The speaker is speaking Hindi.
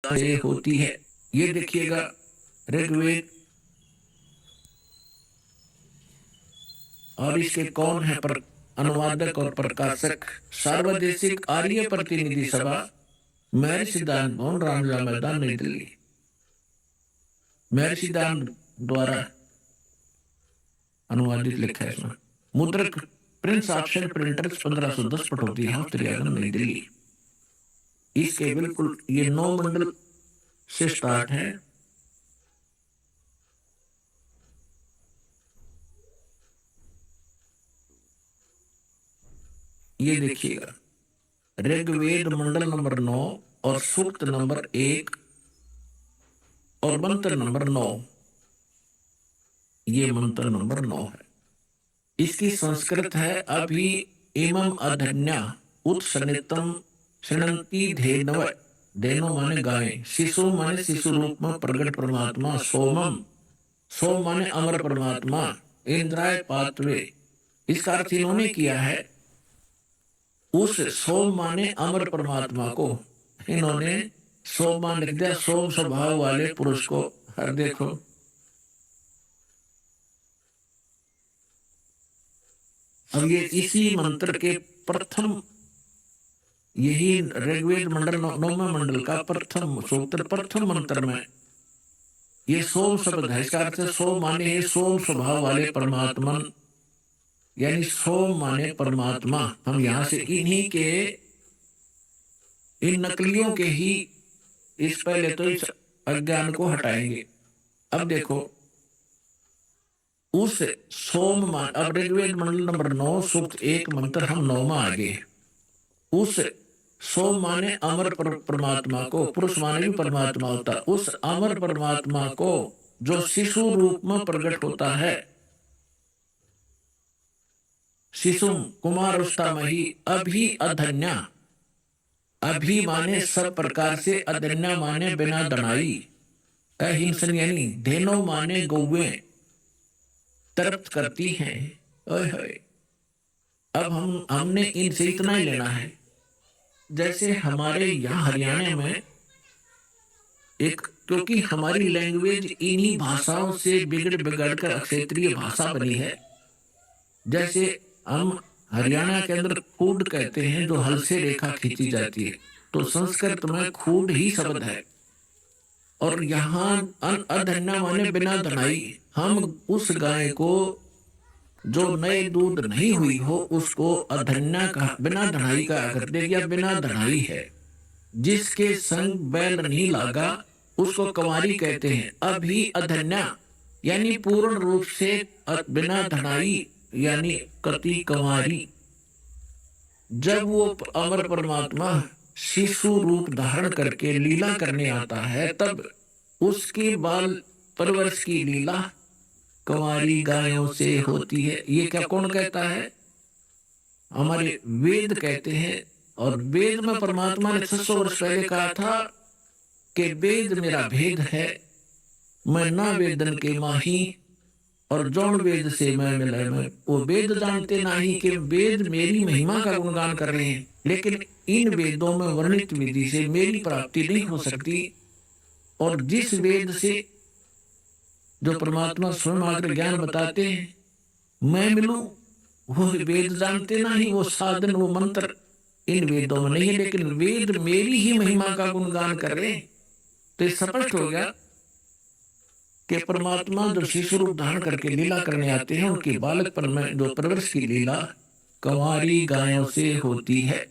से होती है। ये देखिएगा ऋग्वेद, और इसके कौन है पर अनुवादक और प्रकाशक? सार्वदेशिक आर्य प्रतिनिधि सभा, महर्षि सिद्धांत भवन, रामलीला मैदान, नई दिल्ली। महर्षि सिद्धांत द्वारा अनुवादित लिखा है इसमें। मुद्रक Prince option printers, 1510, Pataudi house, त्रियागन, नई दिल्ली। इसके बिल्कुल ये 9 मंडल से स्टार्ट है। ये देखिएगा ऋग्वेद मंडल नंबर 9 और सूक्त नंबर 1 और मंत्र नंबर 9। ये मंत्र नंबर 9 है। इसकी संस्कृत है अभि इमम अधन्या उत्सनितम शृणंती धेनव। धेनो माने गाय, शिशु माने शिशु रूप में प्रगट परमात्मा, सोमम, सोम माने अमर परमात्मा, इंद्राय पात्वे। इसका अर्थ इन्होंने किया है उस सोम माने अमर परमात्मा को इन्होंने सोम मान लिख दिया, सोम स्वभाव वाले पुरुष को। हर देखो अब ये इसी मंत्र के प्रथम, यही ऋग्वेद मंडल 9वें मंडल का प्रथम सूत्र, प्रथम मंत्र में ये सोम शब्द है। इसका अर्थ है सोम माने है सोम स्वभाव वाले परमात्मा, यानी सोम माने परमात्मा। हम यहां से इन्हीं के, इन नकलियों के ही इस पहले तो इस अज्ञान को हटाएंगे। अब देखो उस सोम मान, अब ऋग्वेद मंडल नंबर 9 सूक्त 1 मंत्र हम 9वां आगे। उस सोम माने अमर परमात्मा को, पुरुष माने भी परमात्मा होता, उस अमर परमात्मा को जो शिशु रूप में प्रकट होता है, शिशु कुमार उष्टामही अभी अधन्या। अभी माने सब प्रकार से, अधन्या माने बिना दनाई, अहिंसन यानी धेनो माने गौवें तृप्त करती हैं। ओए होए। अब हमने इनसे इतना ही लेना है, जैसे हमारे यहाँ हरियाणा में एक, क्योंकि हमारी लैंग्वेज इन्हीं भाषाओं से बिगड़ बिगड़ कर क्षेत्रीय भाषा बनी है। जैसे हम हरियाणा के अंदर खूड कहते हैं जो हल से रेखा खींची जाती है, तो संस्कृत में खूड ही शब्द है। और यहाँ अधन्या माने बिना धनाई। हम उस गाय को जो नए दूध नहीं हुई हो उसको अधन्या का, बिना धनाई का कर दे गया, बिना धनाई है। जिसके संग बैल नहीं लागा उसको कंवारी कहते हैं। अभी अधन्या यानी पूर्ण रूप से बिना धनाई, यानी कति कंवारी। जब वो अमर परमात्मा शिशु रूप धारण करके लीला करने आता है, तब उसकी बाल परवरिश की लीला कंवारी गायों से होती है। ये क्या कौन कहता है? हमारे वेद कहते हैं। और वेद में परमात्मा ने 600 वर्ष पहले कहा था कि वेद मेरा भेद है, मैं ना वेदन के माही, और जौन वेद से मैं मिला। मैं वो वेद जानते नहीं कि वेद मेरी महिमा का गुणगान कर रहे हैं, लेकिन इन वेदों में वर्णित विधि से मेरी प्राप्ति नहीं हो सकती। और जिस वेद से जो परमात्मा स्वयं आकर ज्ञान बताते हैं मैं मिलूं, वो वेद जानते नहीं, वो साधन, वो मंत्र इन वेदों में नहीं है, लेकिन वेद मेरी ही महिमा का गुणगान कर रहे हैं। तो स्पष्ट हो गया कि परमात्मा जो शिशु रूप धारण करके लीला करने आते हैं, उनके बालकपन में जो परवरिश की लीला कंवारी गायों से होती है।